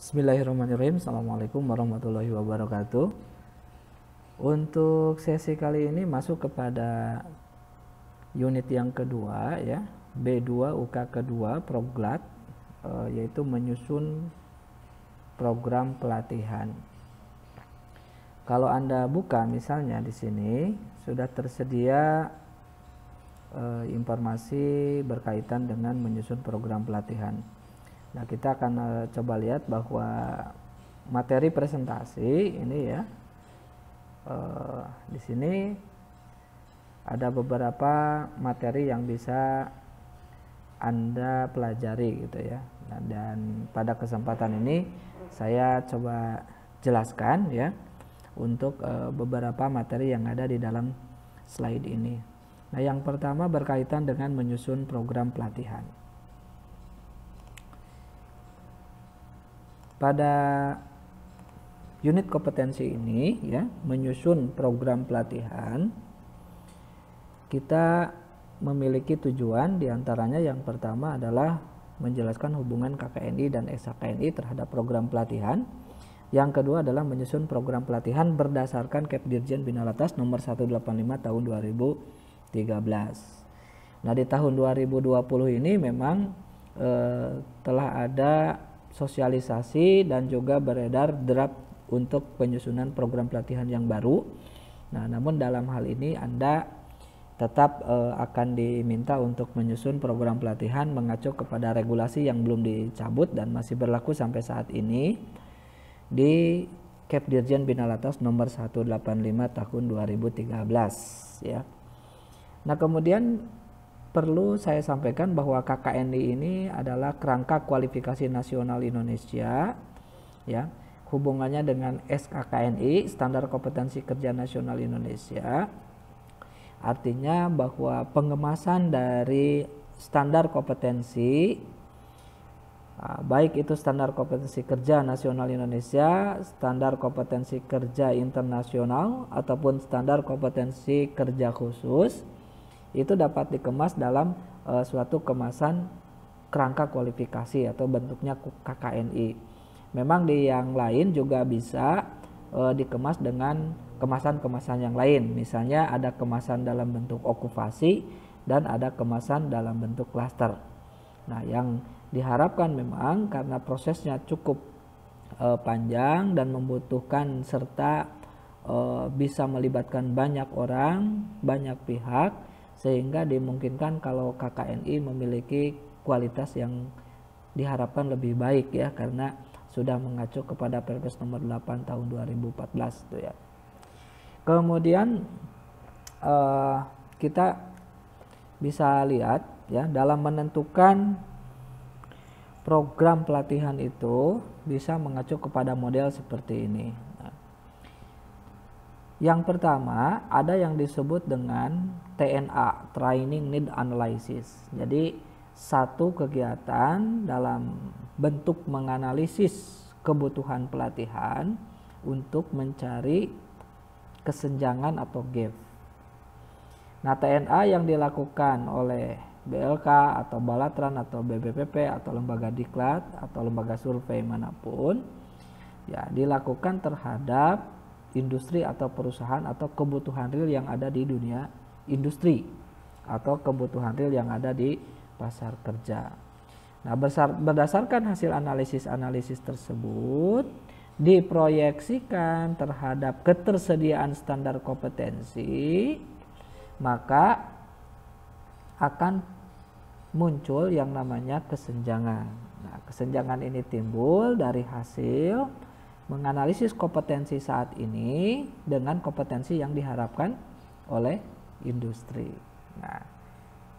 Bismillahirrahmanirrahim. Assalamualaikum warahmatullahi wabarakatuh. Untuk sesi kali ini masuk kepada unit yang kedua ya, B2 UK kedua Proglat, yaitu menyusun program pelatihan. Kalau Anda buka misalnya di sini sudah tersedia informasi berkaitan dengan menyusun program pelatihan. Nah, kita akan coba lihat bahwa materi presentasi ini ya, di sini ada beberapa materi yang bisa Anda pelajari gitu ya. Nah, dan pada kesempatan ini saya coba jelaskan ya untuk beberapa materi yang ada di dalam slide ini. Nah, yang pertama berkaitan dengan menyusun program pelatihan. Pada unit kompetensi ini ya, menyusun program pelatihan, kita memiliki tujuan, diantaranya yang pertama adalah menjelaskan hubungan KKNI dan SHKNI terhadap program pelatihan. Yang kedua adalah menyusun program pelatihan berdasarkan Kepdirjen Bina Latas nomor 185 tahun 2013. Nah, di tahun 2020 ini memang telah ada sosialisasi dan juga beredar draft untuk penyusunan program pelatihan yang baru. Nah, namun dalam hal ini Anda tetap akan diminta untuk menyusun program pelatihan mengacu kepada regulasi yang belum dicabut dan masih berlaku sampai saat ini di Kepdirjen Bina Latas nomor 185 tahun 2013 ya. Nah, kemudian perlu saya sampaikan bahwa KKNI ini adalah kerangka kualifikasi nasional Indonesia ya. Hubungannya dengan SKKNI, Standar Kompetensi Kerja Nasional Indonesia. Artinya bahwa pengemasan dari standar kompetensi, baik itu standar kompetensi kerja nasional Indonesia, standar kompetensi kerja internasional, ataupun standar kompetensi kerja khusus, itu dapat dikemas dalam suatu kemasan kerangka kualifikasi atau bentuknya KKNI. Memang di yang lain juga bisa dikemas dengan kemasan-kemasan yang lain. Misalnya ada kemasan dalam bentuk okupasi dan ada kemasan dalam bentuk klaster. Nah, yang diharapkan memang karena prosesnya cukup panjang dan membutuhkan serta bisa melibatkan banyak orang, banyak pihak, sehingga dimungkinkan kalau KKNI memiliki kualitas yang diharapkan lebih baik ya, karena sudah mengacu kepada Perpres nomor 8 tahun 2014 itu ya. Kemudian kita bisa lihat ya, dalam menentukan program pelatihan itu bisa mengacu kepada model seperti ini. Yang pertama ada yang disebut dengan TNA, Training Need Analysis. Jadi satu kegiatan dalam bentuk menganalisis kebutuhan pelatihan untuk mencari kesenjangan atau gap. Nah, TNA yang dilakukan oleh BLK atau Balatran atau BBPP atau lembaga diklat atau lembaga survei manapun ya, dilakukan terhadap industri atau perusahaan atau kebutuhan real yang ada di dunia industri atau kebutuhan real yang ada di pasar kerja. Nah, berdasarkan hasil analisis tersebut diproyeksikan terhadap ketersediaan standar kompetensi, maka akan muncul yang namanya kesenjangan. Nah, kesenjangan ini timbul dari hasil menganalisis kompetensi saat ini dengan kompetensi yang diharapkan oleh industri. Nah,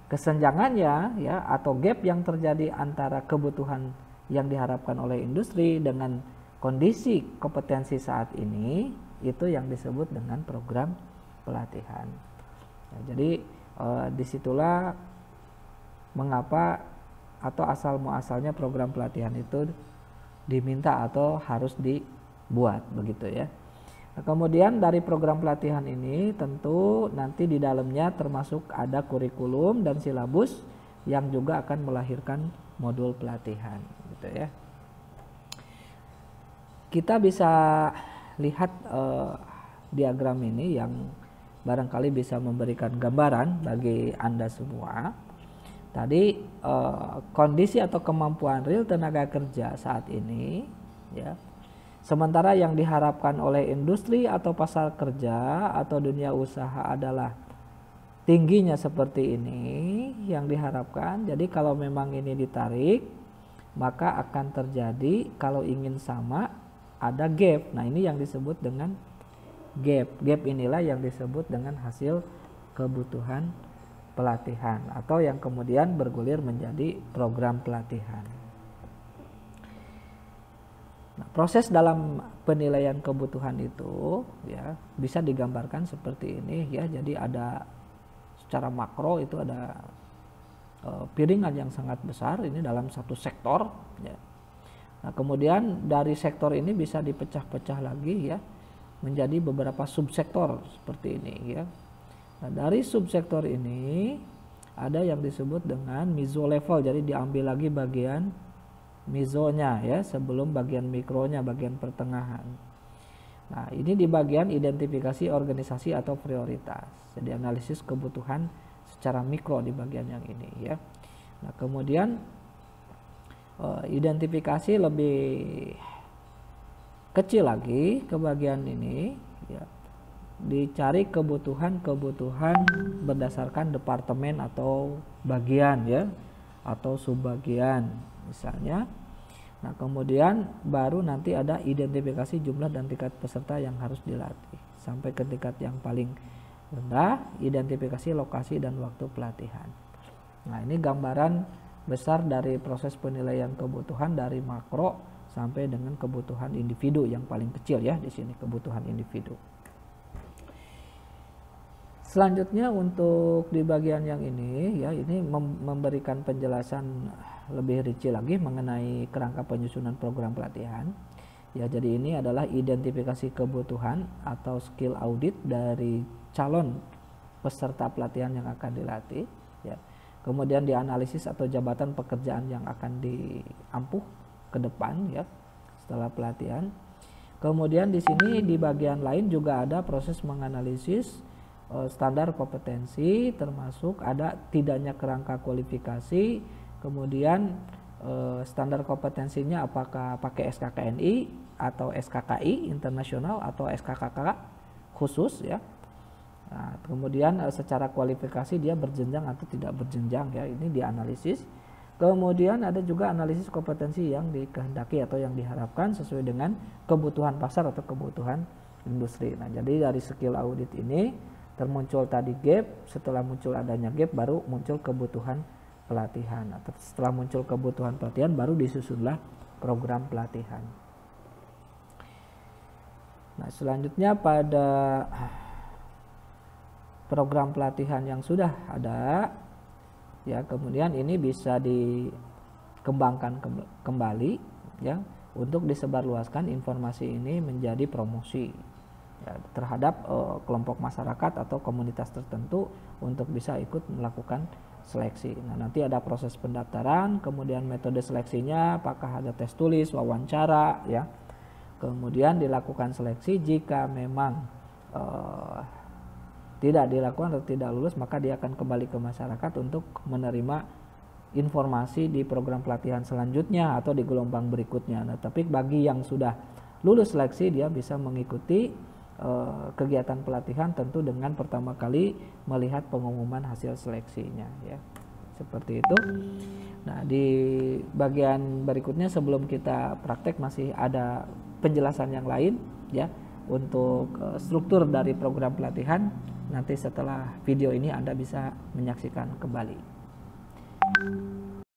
kesenjangannya ya atau gap yang terjadi antara kebutuhan yang diharapkan oleh industri dengan kondisi kompetensi saat ini itu yang disebut dengan program pelatihan. Nah, jadi disitulah mengapa atau asal muasalnya program pelatihan itu diminta atau harus dibuat begitu ya. Nah, kemudian dari program pelatihan ini tentu nanti di dalamnya termasuk ada kurikulum dan silabus yang juga akan melahirkan modul pelatihan gitu ya. kita bisa lihat diagram ini yang barangkali bisa memberikan gambaran bagi Anda semua. Tadi kondisi atau kemampuan real tenaga kerja saat ini, ya. Sementara yang diharapkan oleh industri atau pasar kerja atau dunia usaha adalah tingginya seperti ini yang diharapkan. Jadi kalau memang ini ditarik, maka akan terjadi kalau ingin sama ada gap. Nah, ini yang disebut dengan gap. Gap inilah yang disebut dengan hasil kebutuhan pelatihan atau yang kemudian bergulir menjadi program pelatihan. Nah, proses dalam penilaian kebutuhan itu ya bisa digambarkan seperti ini ya. Jadi ada secara makro itu ada piringan yang sangat besar ini dalam satu sektor ya. Nah, kemudian dari sektor ini bisa dipecah-pecah lagi ya menjadi beberapa subsektor seperti ini ya. Nah, dari subsektor ini ada yang disebut dengan meso level. Jadi diambil lagi bagian mesonya ya sebelum bagian mikronya, bagian pertengahan. Nah, ini di bagian identifikasi organisasi atau prioritas. Jadi analisis kebutuhan secara mikro di bagian yang ini ya. Nah, kemudian identifikasi lebih kecil lagi ke bagian ini ya. Dicari kebutuhan-kebutuhan berdasarkan departemen atau bagian ya atau subbagian misalnya. Nah, kemudian baru nanti ada identifikasi jumlah dan tingkat peserta yang harus dilatih sampai ke tingkat yang paling rendah, identifikasi lokasi dan waktu pelatihan. Nah, ini gambaran besar dari proses penilaian kebutuhan dari makro sampai dengan kebutuhan individu yang paling kecil ya di sini kebutuhan individu. Selanjutnya untuk di bagian yang ini ya ini memberikan penjelasan lebih rinci lagi mengenai kerangka penyusunan program pelatihan. Ya, jadi ini adalah identifikasi kebutuhan atau skill audit dari calon peserta pelatihan yang akan dilatih ya. Kemudian dianalisis atau jabatan pekerjaan yang akan diampuh ke depan ya setelah pelatihan. Kemudian di sini di bagian lain juga ada proses menganalisis standar kompetensi, termasuk ada tidaknya kerangka kualifikasi, kemudian standar kompetensinya apakah pakai SKKNI atau SKKI internasional atau SKKK khusus ya. Nah, kemudian secara kualifikasi dia berjenjang atau tidak berjenjang ya, ini dianalisis. Kemudian ada juga analisis kompetensi yang dikehendaki atau yang diharapkan sesuai dengan kebutuhan pasar atau kebutuhan industri. Nah, jadi dari skill audit ini termuncul tadi gap, setelah muncul adanya gap baru muncul kebutuhan pelatihan. Atau setelah muncul kebutuhan pelatihan baru disusunlah program pelatihan. Nah, selanjutnya pada program pelatihan yang sudah ada ya, kemudian ini bisa dikembangkan kembali ya untuk disebarluaskan informasi ini menjadi promosi ya, terhadap kelompok masyarakat atau komunitas tertentu untuk bisa ikut melakukan seleksi. Nah, nanti ada proses pendaftaran, kemudian metode seleksinya apakah ada tes tulis, wawancara ya. Kemudian dilakukan seleksi, jika memang tidak dilakukan atau tidak lulus, maka dia akan kembali ke masyarakat untuk menerima informasi di program pelatihan selanjutnya atau di gelombang berikutnya. Nah, tapi bagi yang sudah lulus seleksi dia bisa mengikuti kegiatan pelatihan tentu dengan pertama kali melihat pengumuman hasil seleksinya ya. Seperti itu. Nah, di bagian berikutnya sebelum kita praktek masih ada penjelasan yang lain ya untuk struktur dari program pelatihan. Nanti setelah video ini Anda bisa menyaksikan kembali.